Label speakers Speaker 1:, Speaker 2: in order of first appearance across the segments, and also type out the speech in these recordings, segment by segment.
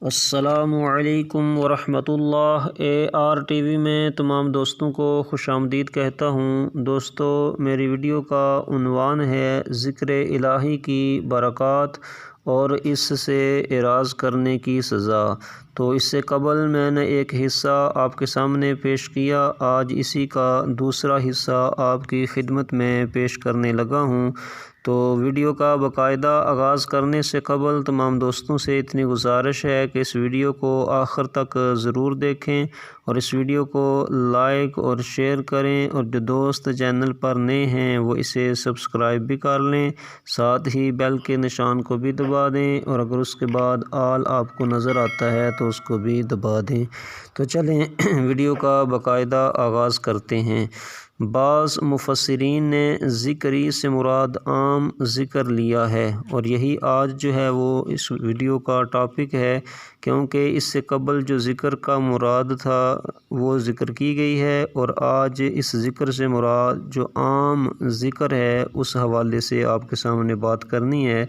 Speaker 1: السلام علیکم ورحمۃ اللہ۔ AR TV میں تمام دوستوں کو خوش آمدید کہتا ہوں۔ دوستو، میری ویڈیو کا عنوان ہے ذکر الہی کی برکات اور اس سے اعراض کرنے کی سزا۔ تو اس سے قبل میں نے ایک حصہ آپ کے سامنے پیش کیا، آج اسی کا دوسرا حصہ آپ کی خدمت میں پیش کرنے لگا ہوں۔ تو ویڈیو کا باقاعدہ آغاز کرنے سے قبل تمام دوستوں سے اتنی گزارش ہے کہ اس ویڈیو کو آخر تک ضرور دیکھیں اور اس ویڈیو کو لائک اور شیئر کریں، اور جو دوست چینل پر نئے ہیں وہ اسے سبسکرائب بھی کر لیں، ساتھ ہی بیل کے نشان کو بھی دبا دیں، اور اگر اس کے بعد آل آپ کو نظر آتا ہے تو اس کو بھی دبا دیں۔ تو چلیں ویڈیو کا باقاعدہ آغاز کرتے ہیں۔ بعض مفسرین نے ذکری سے مراد عام ذکر لیا ہے، اور یہی آج جو ہے وہ اس ویڈیو کا ٹاپک ہے، کیونکہ اس سے قبل جو ذکر کا مراد تھا وہ ذکر کی گئی ہے، اور آج اس ذکر سے مراد جو عام ذکر ہے اس حوالے سے آپ کے سامنے بات کرنی ہے۔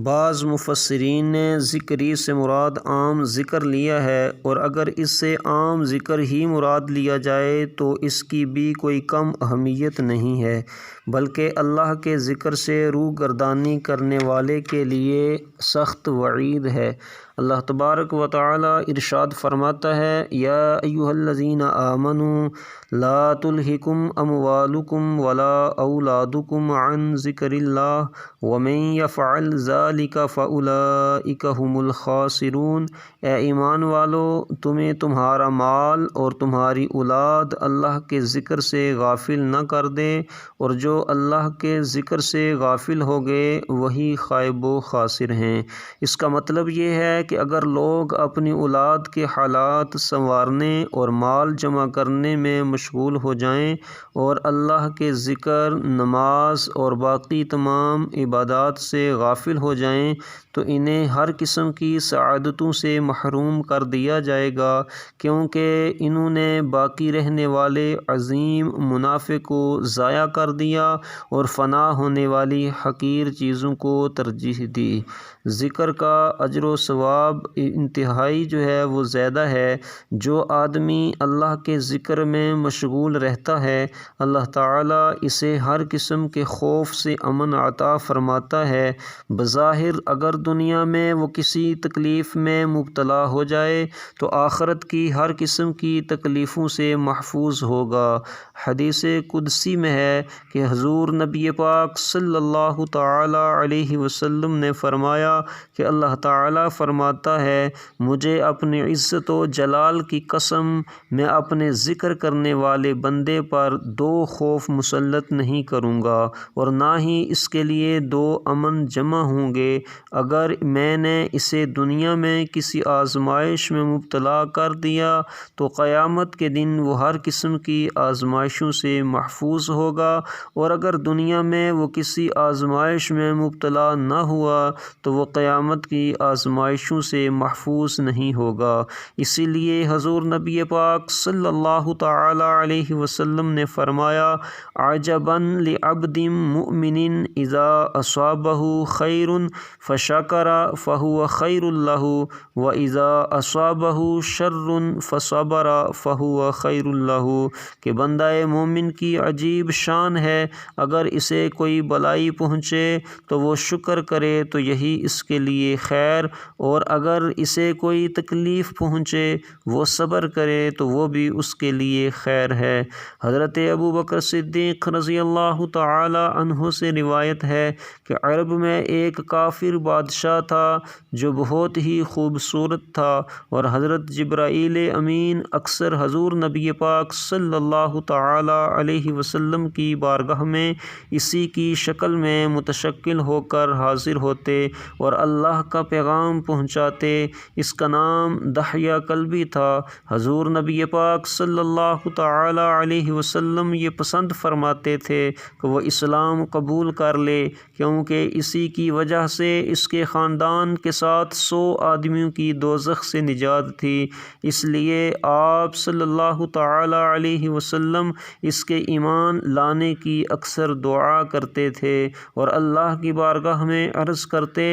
Speaker 1: بعض مفسرین نے ذکری سے مراد عام ذکر لیا ہے، اور اگر اس سے عام ذکر ہی مراد لیا جائے تو اس کی بھی کوئی کم اہمیت نہیں ہے، بلکہ اللہ کے ذکر سے روگردانی کرنے والے کے لیے سخت وعید ہے۔ اللہ تبارک و تعالی ارشاد فرماتا ہے، یا ایھا الذین آمنوا لا تلہکم اموالکم ولا اولادکم عن ذکر اللہ ومن یفعل ذلک فاولئک ھم الخاسرون۔ اے ایمان والو، تمہیں تمہارا مال اور تمہاری اولاد اللہ کے ذکر سے غافل نہ کر دے، اور جو اللہ کے ذکر سے غافل ہو گئے وہی خائب و خاسر ہیں۔ اس کا مطلب یہ ہے کہ اگر لوگ اپنی اولاد کے حالات سنوارنے اور مال جمع کرنے میں مشغول ہو جائیں اور اللہ کے ذکر، نماز اور باقی تمام عبادات سے غافل ہو جائیں تو انہیں ہر قسم کی سعادتوں سے محروم کر دیا جائے گا، کیونکہ انہوں نے باقی رہنے والے عظیم منافع کو ضائع کر دیا اور فنا ہونے والی حقیر چیزوں کو ترجیح دی۔ ذکر کا اجر و ثواب انتہائی جو ہے وہ زیادہ ہے۔ جو آدمی اللہ کے ذکر میں مشغول رہتا ہے، اللہ تعالیٰ اسے ہر قسم کے خوف سے امن عطا فرماتا ہے۔ بظاہر اگر دنیا میں وہ کسی تکلیف میں مبتلا ہو جائے تو آخرت کی ہر قسم کی تکلیفوں سے محفوظ ہوگا۔ حدیث قدسی میں ہے کہ حضور نبی پاک صلی اللہ تعالی علیہ وسلم نے فرمایا کہ اللہ تعالیٰ فرماتا ہے، مجھے اپنی عزت و جلال کی قسم، میں اپنے ذکر کرنے والے بندے پر دو خوف مسلط نہیں کروں گا، اور نہ ہی اس کے لیے دو امن جمع ہوں گے۔ اگر میں نے اسے دنیا میں کسی آزمائش میں مبتلا کر دیا تو قیامت کے دن وہ ہر قسم کی آزمائشوں سے محفوظ ہوگا، اور اگر دنیا میں وہ کسی آزمائش میں مبتلا نہ ہوا تو وہ قیامت کی آزمائشوں سے محفوظ نہیں ہوگا۔ اسی لیے حضور نبی پاک صلی اللہ تعالی علیہ وسلم نے فرمایا، عجبا لعبد مؤمن اذا اصابہ خیر فشکر فہو خیر لہ واذا اصابہ شر فصبر فہو خیر لہ، کہ بندہ مومن کی عجیب شان ہے، اگر اسے کوئی بلائی پہنچے تو وہ شکر کرے تو یہی اس کے لیے خیر، اور اگر اسے کوئی تکلیف پہنچے وہ صبر کرے تو وہ بھی اس کے لیے خیر ہے۔ حضرت ابوبکر صدیق رضی اللہ تعالی عنہ سے روایت ہے کہ عرب میں ایک کافر بادشاہ تھا جو بہت ہی خوبصورت تھا، اور حضرت جبرائیل امین اکثر حضور نبی پاک صلی اللہ تعالی علیہ وسلم کی بارگاہ میں اسی کی شکل میں متشکل ہو کر حاضر ہوتے اور اللہ کا پیغام پہنچاتے۔ اس کا نام دحیہ کلبی تھا۔ حضور نبی پاک صلی اللہ تعالی علیہ وسلم یہ پسند فرماتے تھے کہ وہ اسلام قبول کر لے، کیونکہ اسی کی وجہ سے اس کے کے خاندان کے ساتھ 100 آدمیوں کی دوزخ سے نجات تھی۔ اس لیے آپ صلی اللہ تعالی علیہ وسلم اس کے ایمان لانے کی اکثر دعا کرتے تھے اور اللہ کی بارگاہ میں عرض کرتے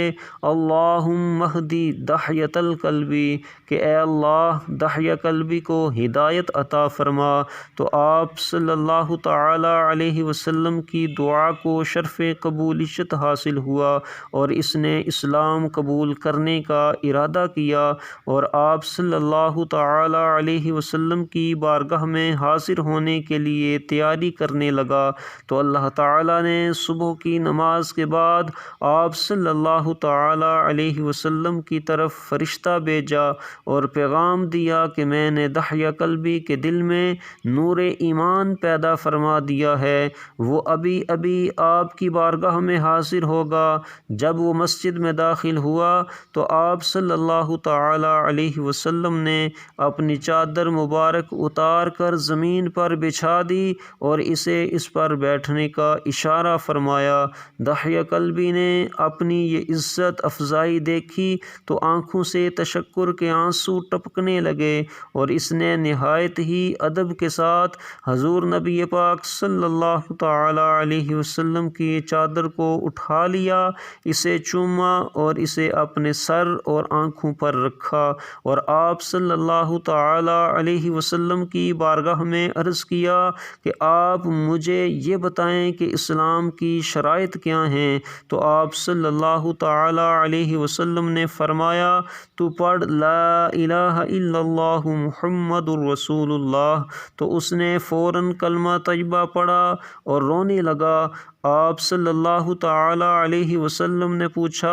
Speaker 1: اللہم اہدی دحیۃ القلبی کہ اے اللہ دحیہ قلبی کو ہدایت عطا فرما۔ تو آپ صلی اللہ تعالی علیہ وسلم کی دعا کو شرف قبولیت حاصل ہوا اور اس نے اسلام قبول کرنے کا ارادہ کیا اور آپ صلی اللہ تعالی علیہ وسلم کی بارگاہ میں حاضر ہونے کے لیے تیاری کرنے لگا۔ تو اللہ تعالی نے صبح کی نماز کے بعد آپ صلی اللہ تعالی علیہ وسلم کی طرف فرشتہ بھیجا اور پیغام دیا کہ میں نے دحیہ قلبی کے دل میں نور ایمان پیدا فرما دیا ہے، وہ ابھی ابھی آپ کی بارگاہ میں حاضر ہوگا۔ جب وہ مسجد میں داخل ہوا تو آپ صلی اللہ تعالی علیہ وسلم نے اپنی چادر مبارک اتار کر زمین پر بچھا دی اور اسے اس پر بیٹھنے کا اشارہ فرمایا۔ دحیہ قلبی نے اپنی یہ عزت افزائی دیکھی تو آنکھوں سے تشکر کے آنسو ٹپکنے لگے اور اس نے نہایت ہی ادب کے ساتھ حضور نبی پاک صلی اللہ تعالی علیہ وسلم کی چادر کو اٹھا لیا، اسے چوما اور اسے اپنے سر اور آنکھوں پر رکھا اور آپ صلی اللہ تعالی علیہ وسلم کی بارگاہ میں عرض کیا کہ آپ مجھے یہ بتائیں کہ اسلام کی شرائط کیا ہیں۔ تو آپ صلی اللہ تعالی علیہ وسلم نے فرمایا تو پڑھ لا الہ الا اللہ محمد الرسول اللہ۔ تو اس نے فوراً کلمہ طیبہ پڑھا اور رونے لگا۔ آپ صلی اللہ تعالی علیہ وسلم نے پوچھا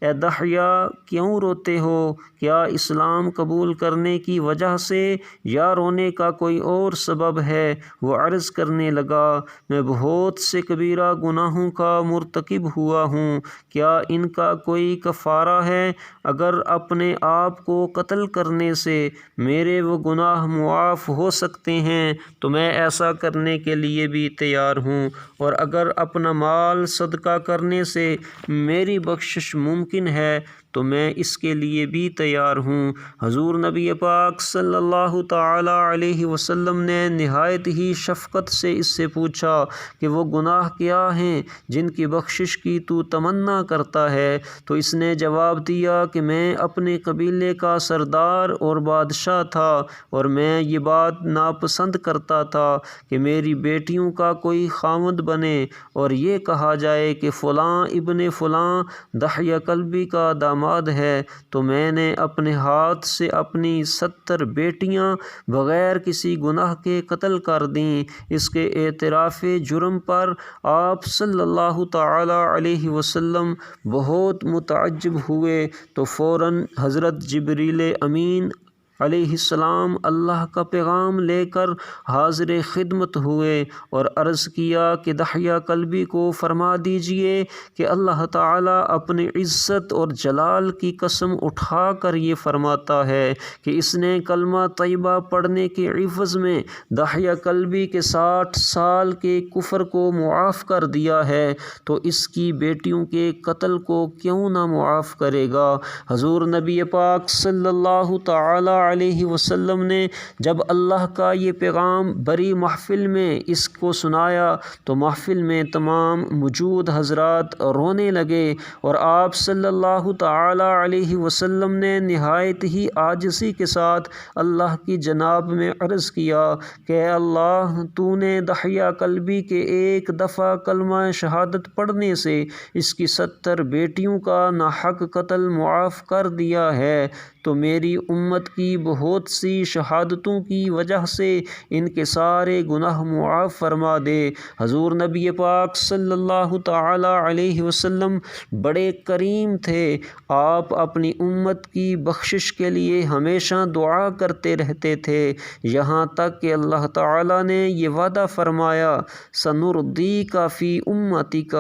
Speaker 1: اے دحیہ کیوں روتے ہو؟ کیا اسلام قبول کرنے کی وجہ سے یا رونے کا کوئی اور سبب ہے؟ وہ عرض کرنے لگا میں بہت سے کبیرہ گناہوں کا مرتکب ہوا ہوں، کیا ان کا کوئی کفارہ ہے؟ اگر اپنے آپ کو قتل کرنے سے میرے وہ گناہ معاف ہو سکتے ہیں تو میں ایسا کرنے کے لیے بھی تیار ہوں، اور اگر اپنا مال صدقہ کرنے سے میری بخشش ممکن ہے تو میں اس کے لیے بھی تیار ہوں۔ حضور نبی پاک صلی اللہ تعالی علیہ وسلم نے نہایت ہی شفقت سے اس سے پوچھا کہ وہ گناہ کیا ہیں جن کی بخشش کی تو تمنا کرتا ہے؟ تو اس نے جواب دیا کہ میں اپنے قبیلے کا سردار اور بادشاہ تھا اور میں یہ بات ناپسند کرتا تھا کہ میری بیٹیوں کا کوئی خاوند بنے اور یہ کہا جائے کہ فلاں ابن فلاں دحیہ قلبی کا داماد ہے، تو میں نے اپنے ہاتھ سے اپنی 70 بیٹیاں بغیر کسی گناہ کے قتل کر دیں۔ اس کے اعتراف جرم پر آپ صلی اللہ تعالی علیہ وسلم بہت متعجب ہوئے تو فوراً حضرت جبریل امین علیہ السلام اللہ کا پیغام لے کر حاضر خدمت ہوئے اور عرض کیا کہ دحیہ قلبی کو فرما دیجئے کہ اللہ تعالیٰ اپنی عزت اور جلال کی قسم اٹھا کر یہ فرماتا ہے کہ اس نے کلمہ طیبہ پڑھنے کے عوض میں دحیہ قلبی کے 60 سال کے کفر کو معاف کر دیا ہے، تو اس کی بیٹیوں کے قتل کو کیوں نہ معاف کرے گا۔ حضور نبی پاک صلی اللہ تعالی علیہ وسلم نے جب اللہ کا یہ پیغام بڑی محفل میں اس کو سنایا تو محفل میں تمام موجود حضرات رونے لگے اور آپ صلی اللہ تعالی علیہ وسلم نے نہایت ہی عاجزی کے ساتھ اللہ کی جناب میں عرض کیا کہ اے اللہ تو نے دحیہ قلبی کے ایک دفعہ کلمہ شہادت پڑھنے سے اس کی 70 بیٹیوں کا ناحق قتل معاف کر دیا ہے، تو میری امت کی بہت سی شہادتوں کی وجہ سے ان کے سارے گناہ معاف فرما دے۔ حضور نبی پاک صلی اللہ تعالی علیہ وسلم بڑے کریم تھے، آپ اپنی امت کی بخشش کے لیے ہمیشہ دعا کرتے رہتے تھے، یہاں تک کہ اللہ تعالی نے یہ وعدہ فرمایا سنردیک فی امتک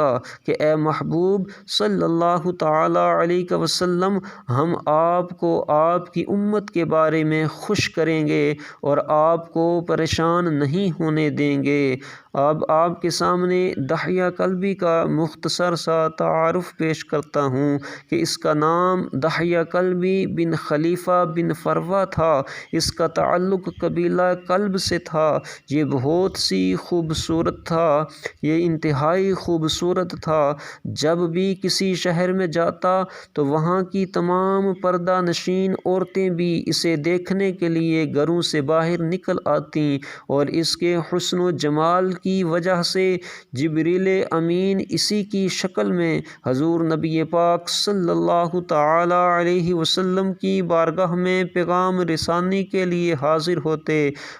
Speaker 1: کہ اے محبوب صلی اللہ تعالی علیہ وسلم ہم آپ کو آپ کی امت کے بارے میں خوش کریں گے اور آپ کو پریشان نہیں ہونے دیں گے۔ اب آپ کے سامنے دحیہ کلبی کا مختصر سا تعارف پیش کرتا ہوں کہ اس کا نام دحیہ کلبی بن خلیفہ بن فروہ تھا۔ اس کا تعلق قبیلہ کلب سے تھا۔ یہ بہت سی خوبصورت تھا، یہ انتہائی خوبصورت تھا۔ جب بھی کسی شہر میں جاتا تو وہاں کی تمام پردہ نشین عورتیں بھی اسے دیکھنے کے لیے گھروں سے باہر نکل آتیں، اور اس کے حسن و جمال کی وجہ سے جبریل امین اسی کی شکل میں حضور نبی پاک صلی اللہ تعالی علیہ وسلم کی بارگاہ میں پیغام رسانی کے لیے حاضر ہوتے۔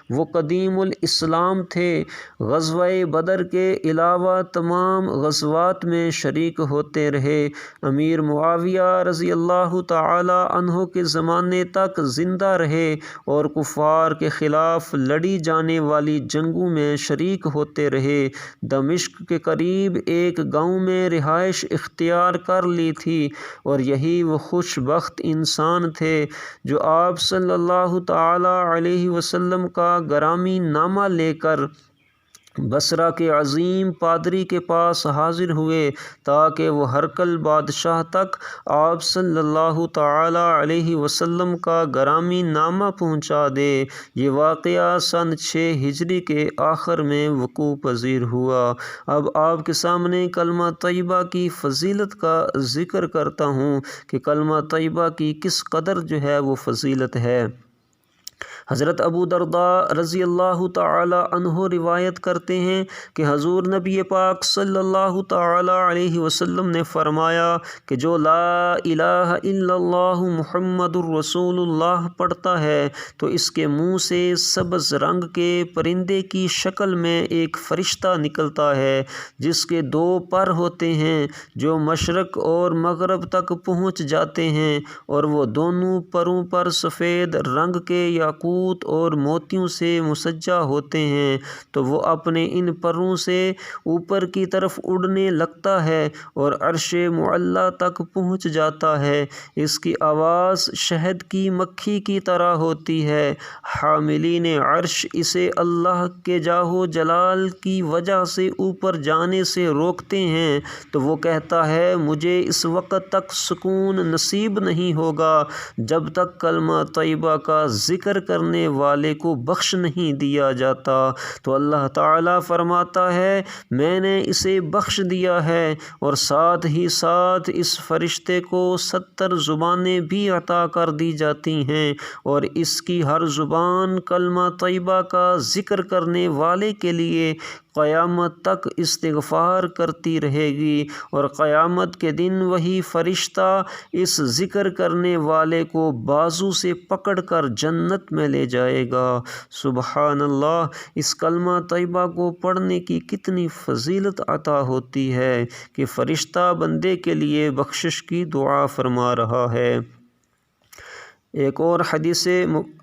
Speaker 1: وہ قدیم الاسلام تھے، غزوہ بدر کے علاوہ تمام غزوات میں شریک ہوتے رہے۔ امیر معاویہ رضی اللہ تعالی عنہ کے زمانے تک زندہ رہے اور کفار کے خلاف لڑی جانے والی جنگوں میں شریک ہوتے رہے۔ دمشق کے قریب ایک گاؤں میں رہائش اختیار کر لی تھی، اور یہی وہ خوش بخت انسان تھے جو آپ صلی اللہ تعالی علیہ وسلم کا گرامی نامہ لے کر بصرہ کے عظیم پادری کے پاس حاضر ہوئے تاکہ وہ ہرقل بادشاہ تک آپ صلی اللہ تعالی علیہ وسلم کا گرامی نامہ پہنچا دے۔ یہ واقعہ سن 6 ہجری کے آخر میں وقوع پذیر ہوا۔ اب آپ کے سامنے کلمہ طیبہ کی فضیلت کا ذکر کرتا ہوں کہ کلمہ طیبہ کی کس قدر جو ہے وہ فضیلت ہے۔ حضرت ابو درداء رضی اللہ تعالی عنہ روایت کرتے ہیں کہ حضور نبی پاک صلی اللہ تعالی علیہ وسلم نے فرمایا کہ جو لا الہ الا اللہ محمد الرسول اللہ پڑھتا ہے تو اس کے منہ سے سبز رنگ کے پرندے کی شکل میں ایک فرشتہ نکلتا ہے جس کے 2 پر ہوتے ہیں جو مشرق اور مغرب تک پہنچ جاتے ہیں، اور وہ دونوں پروں پر سفید رنگ کے یاقوت اور موتیوں سے مسجع ہوتے ہیں، تو وہ اپنے ان پروں سے اوپر کی طرف اڑنے لگتا ہے اور عرش معلی تک پہنچ جاتا ہے۔ اس کی آواز شہد کی مکھی کی طرح ہوتی ہے۔ حاملین عرش اسے اللہ کے جاہ و جلال کی وجہ سے اوپر جانے سے روکتے ہیں، تو وہ کہتا ہے مجھے اس وقت تک سکون نصیب نہیں ہوگا جب تک کلمہ طیبہ کا ذکر کرنے والے کو بخش نہیں دیا جاتا۔ تو اللہ تعالیٰ فرماتا ہے میں نے اسے بخش دیا ہے، اور ساتھ ہی ساتھ اس فرشتے کو 70 زبانیں بھی عطا کر دی جاتی ہیں، اور اس کی ہر زبان کلمہ طیبہ کا ذکر کرنے والے کے لیے قیامت تک استغفار کرتی رہے گی، اور قیامت کے دن وہی فرشتہ اس ذکر کرنے والے کو بازو سے پکڑ کر جنت میں لے جائے گا۔ سبحان اللہ! اس کلمہ طیبہ کو پڑھنے کی کتنی فضیلت عطا ہوتی ہے کہ فرشتہ بندے کے لیے بخشش کی دعا فرما رہا ہے۔ ایک اور حدیث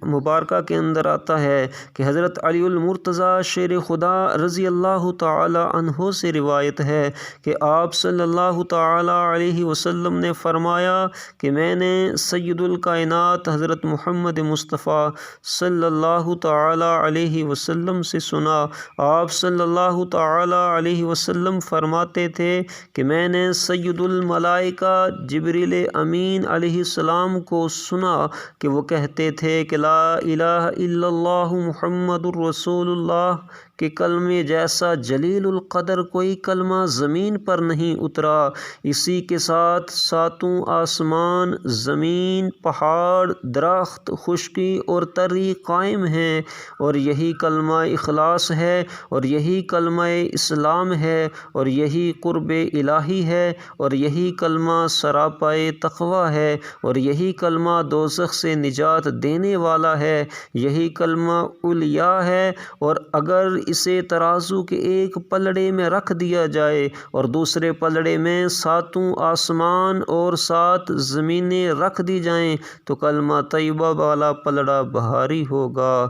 Speaker 1: مبارکہ کے اندر آتا ہے کہ حضرت علی المرتضیٰ شیر خدا رضی اللہ تعالی عنہ سے روایت ہے کہ آپ صلی اللہ تعالی علیہ وسلم نے فرمایا کہ میں نے سید الکائنات حضرت محمد مصطفیٰ صلی اللہ تعالی علیہ وسلم سے سنا۔ آپ صلی اللہ تعالی علیہ وسلم فرماتے تھے کہ میں نے سید الملائکہ جبریل امین علیہ السلام کو سنا کہ وہ کہتے تھے کہ لا الہ الا اللہ محمد الرسول اللہ کہ کلمے جیسا جلیل القدر کوئی کلمہ زمین پر نہیں اترا۔ اسی کے ساتھ 7 آسمان، زمین، پہاڑ، درخت، خشکی اور تری قائم ہیں، اور یہی کلمہ اخلاص ہے، اور یہی کلمہ اسلام ہے، اور یہی قرب الہی ہے، اور یہی کلمہ سراپائے تقوی ہے، اور یہی کلمہ دوزخ سے نجات دینے والا ہے، یہی کلمہ علیا ہے، اور اگر اسے ترازو کے ایک پلڑے میں رکھ دیا جائے اور دوسرے پلڑے میں 7 آسمان اور 7 زمینیں رکھ دی جائیں تو کلمہ طیبہ والا پلڑا بھاری ہوگا۔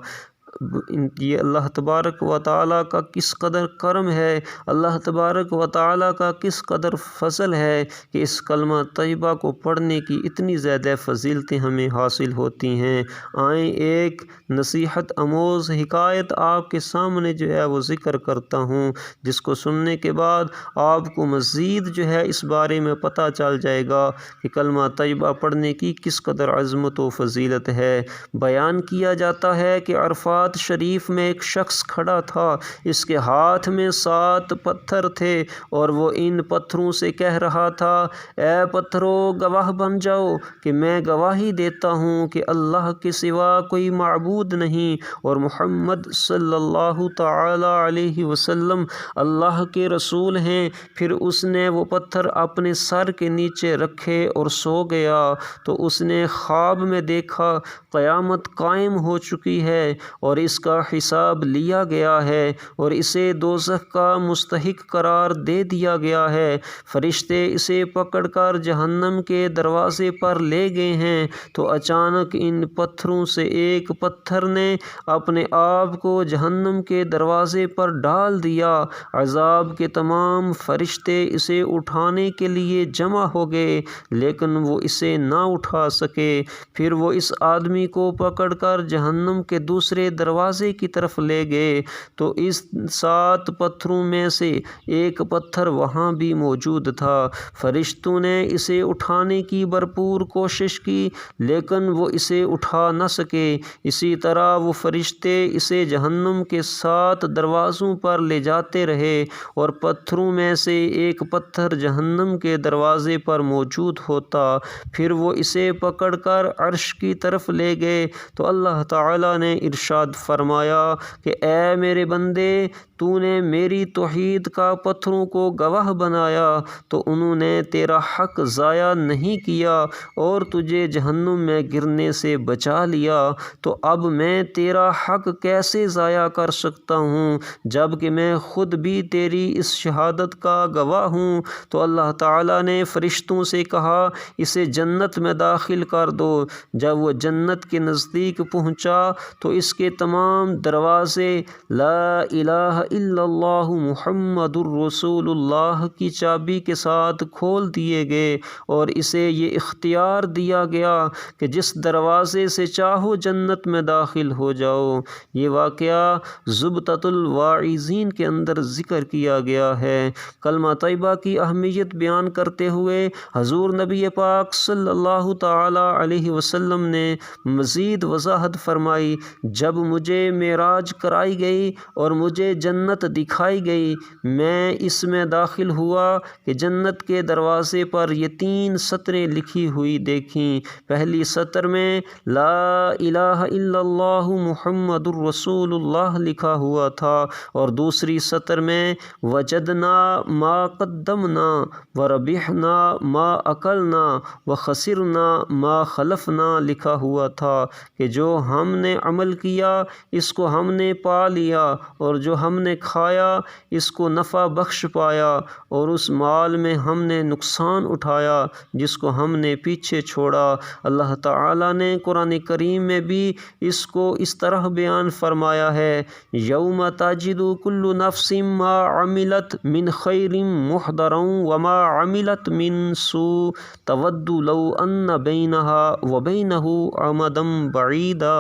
Speaker 1: یہ اللہ تبارک و تعالیٰ کا کس قدر کرم ہے، اللہ تبارک و تعالیٰ کا کس قدر فضل ہے کہ اس کلمہ طیبہ کو پڑھنے کی اتنی زیادہ فضیلتیں ہمیں حاصل ہوتی ہیں۔ آئیں ایک نصیحت آموز حکایت آپ کے سامنے جو ہے وہ ذکر کرتا ہوں، جس کو سننے کے بعد آپ کو مزید جو ہے اس بارے میں پتہ چل جائے گا کہ کلمہ طیبہ پڑھنے کی کس قدر عظمت و فضیلت ہے۔ بیان کیا جاتا ہے کہ عرفات شریف میں ایک شخص کھڑا تھا، اس کے ہاتھ میں 7 پتھر تھے اور وہ ان پتھروں سے کہہ رہا تھا، اے پتھرو گواہ بن جاؤ کہ میں گواہی دیتا ہوں کہ اللہ کے سوا کوئی معبود نہیں اور محمد صلی اللہ تعالی علیہ وسلم اللہ کے رسول ہیں۔ پھر اس نے وہ پتھر اپنے سر کے نیچے رکھے اور سو گیا تو اس نے خواب میں دیکھا قیامت قائم ہو چکی ہے اور اس کا حساب لیا گیا ہے اور اسے دوزخ کا مستحق قرار دے دیا گیا ہے۔ فرشتے اسے پکڑ کر جہنم کے دروازے پر لے گئے ہیں تو اچانک ان پتھروں سے ایک پتھر نے اپنے آپ کو جہنم کے دروازے پر ڈال دیا۔ عذاب کے تمام فرشتے اسے اٹھانے کے لیے جمع ہو گئے لیکن وہ اسے نہ اٹھا سکے۔ پھر وہ اس آدمی کو پکڑ کر جہنم کے دوسرے دروازے کی طرف لے گئے تو اس 7 پتھروں میں سے ایک پتھر وہاں بھی موجود تھا۔ فرشتوں نے اسے اٹھانے کی بھرپور کوشش کی لیکن وہ اسے اٹھا نہ سکے۔ اسی طرح وہ فرشتے اسے جہنم کے 7 دروازوں پر لے جاتے رہے اور پتھروں میں سے ایک پتھر جہنم کے دروازے پر موجود ہوتا۔ پھر وہ اسے پکڑ کر عرش کی طرف لے گئے تو اللہ تعالیٰ نے ارشاد فرمایا کہ اے میرے بندے، تو نے میری توحید کا پتھروں کو گواہ بنایا تو انہوں نے تیرا حق ضائع نہیں کیا اور تجھے جہنم میں گرنے سے بچا لیا، تو اب میں تیرا حق کیسے ضائع کر سکتا ہوں جب کہ میں خود بھی تیری اس شہادت کا گواہ ہوں۔ تو اللہ تعالیٰ نے فرشتوں سے کہا اسے جنت میں داخل کر دو۔ جب وہ جنت کے نزدیک پہنچا تو اس کے تمام دروازے لا الہ الا اللہ محمد الرسول اللہ کی چابی کے ساتھ کھول دیے گئے اور اسے یہ اختیار دیا گیا کہ جس دروازے سے چاہو جنت میں داخل ہو جاؤ۔ یہ واقعہ زبدۃ الواعظین کے اندر ذکر کیا گیا ہے۔ کلمہ طیبہ کی اہمیت بیان کرتے ہوئے حضور نبی پاک صلی اللہ تعالی علیہ وسلم نے مزید وضاحت فرمائی، جب مجھے معراج کرائی گئی اور مجھے جنت دکھائی گئی، میں اس میں داخل ہوا کہ جنت کے دروازے پر یہ 3 سطریں لکھی ہوئی دیکھیں۔ پہلی سطر میں لا الہ الا اللہ محمد الرسول اللہ لکھا ہوا تھا اور دوسری سطر میں وجدنا ما قدمنا وربحنا ما اکلنا وخسرنا ما خلفنا لکھا ہوا تھا کہ جو ہم نے عمل کیا اس کو ہم نے پا لیا اور جو ہم نے کھایا اس کو نفع بخش پایا اور اس مال میں ہم نے نقصان اٹھایا جس کو ہم نے پیچھے چھوڑا۔ اللہ تعالیٰ نے قرآن کریم میں بھی اس کو اس طرح بیان فرمایا ہے، یوم تجد کل نفس ما عملت من خیر محضرا وما عملت من سوء تود لو ان بینها وبینہ امدا بعیدا۔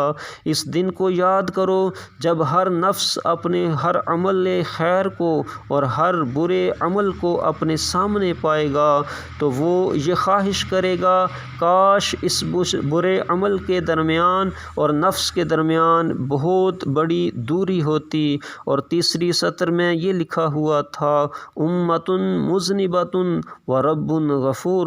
Speaker 1: اس دن کو یاد کرو جب ہر نفس اپنے ہر عمل خیر کو اور ہر برے عمل کو اپنے سامنے پائے گا تو وہ یہ خواہش کرے گا کاش اس برے عمل کے درمیان اور نفس کے درمیان بہت بڑی دوری ہوتی۔ اور تیسری سطر میں یہ لکھا ہوا تھا امت مذنبۃ ورب غفور،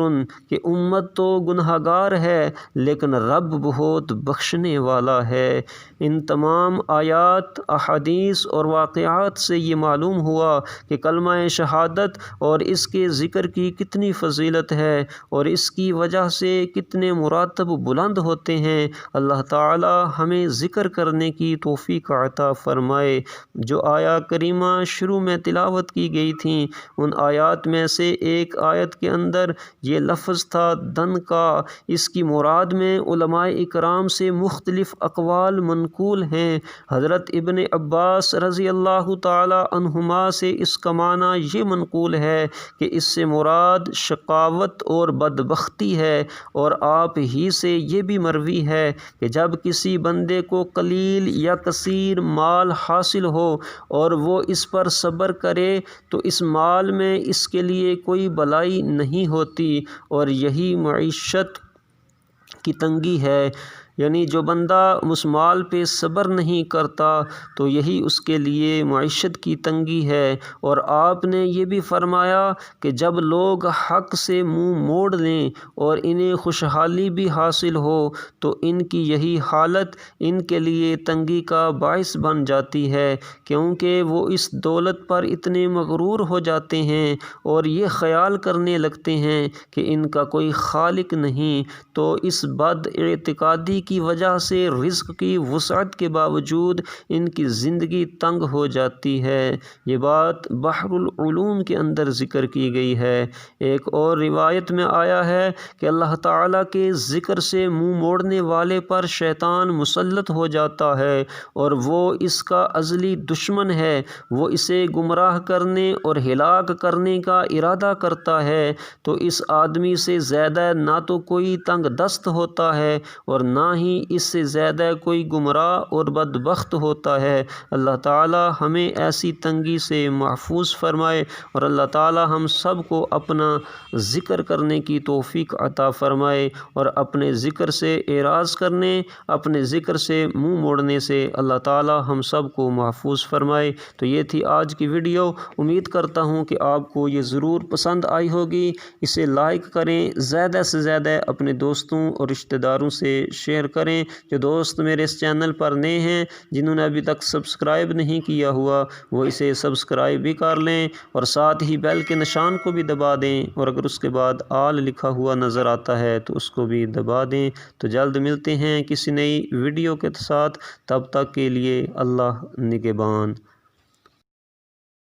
Speaker 1: کہ امت تو گناہ گار ہے لیکن رب بہت بخشنے والا ہے۔ ان تمام آیات، احادیث اور واقعات قراءت سے یہ معلوم ہوا کہ کلمہ شہادت اور اس کے ذکر کی کتنی فضیلت ہے اور اس کی وجہ سے کتنے مراتب بلند ہوتے ہیں۔ اللہ تعالی ہمیں ذکر کرنے کی توفیق عطا فرمائے۔ جو آیا کریمہ شروع میں تلاوت کی گئی تھیں، ان آیات میں سے ایک آیت کے اندر یہ لفظ تھا دن کا۔ اس کی مراد میں علماء اکرام سے مختلف اقوال منقول ہیں۔ حضرت ابن عباس رضی اللہ تعالی عنہما سے اس کا معنی یہ منقول ہے کہ اس سے مراد شقاوت اور بدبختی ہے، اور آپ ہی سے یہ بھی مروی ہے کہ جب کسی بندے کو قلیل یا کثیر مال حاصل ہو اور وہ اس پر صبر کرے تو اس مال میں اس کے لیے کوئی بلائی نہیں ہوتی، اور یہی معیشت کی تنگی ہے۔ یعنی جو بندہ اس مال پہ صبر نہیں کرتا تو یہی اس کے لیے معیشت کی تنگی ہے۔ اور آپ نے یہ بھی فرمایا کہ جب لوگ حق سے منہ موڑ لیں اور انہیں خوشحالی بھی حاصل ہو تو ان کی یہی حالت ان کے لیے تنگی کا باعث بن جاتی ہے، کیونکہ وہ اس دولت پر اتنے مغرور ہو جاتے ہیں اور یہ خیال کرنے لگتے ہیں کہ ان کا کوئی خالق نہیں، تو اس بد اعتقادی کی وجہ سے رزق کی وسعت کے باوجود ان کی زندگی تنگ ہو جاتی ہے۔ یہ بات بحر العلوم کے اندر ذکر کی گئی ہے۔ ایک اور روایت میں آیا ہے کہ اللہ تعالیٰ کے ذکر سے منہ موڑنے والے پر شیطان مسلط ہو جاتا ہے اور وہ اس کا ازلی دشمن ہے، وہ اسے گمراہ کرنے اور ہلاک کرنے کا ارادہ کرتا ہے، تو اس آدمی سے زیادہ نہ تو کوئی تنگ دست ہوتا ہے اور نہ ہی اس سے زیادہ کوئی گمراہ اور بدبخت ہوتا ہے۔ اللہ تعالی ہمیں ایسی تنگی سے محفوظ فرمائے، اور اللہ تعالی ہم سب کو اپنا ذکر کرنے کی توفیق عطا فرمائے، اور اپنے ذکر سے اعراض کرنے، اپنے ذکر سے منہ موڑنے سے اللہ تعالی ہم سب کو محفوظ فرمائے۔ تو یہ تھی آج کی ویڈیو۔ امید کرتا ہوں کہ آپ کو یہ ضرور پسند آئی ہوگی۔ اسے لائک کریں، زیادہ سے زیادہ اپنے دوستوں اور رشتہ داروں سے شیئر کریں۔ جو دوست میرے اس چینل پر نئے ہیں، جنہوں نے ابھی تک سبسکرائب نہیں کیا ہوا، وہ اسے سبسکرائب بھی کر لیں اور ساتھ ہی بیل کے نشان کو بھی دبا دیں، اور اگر اس کے بعد آل لکھا ہوا نظر آتا ہے تو اس کو بھی دبا دیں۔ تو جلد ملتے ہیں کسی نئی ویڈیو کے ساتھ، تب تک کے لیے اللہ نگہبان۔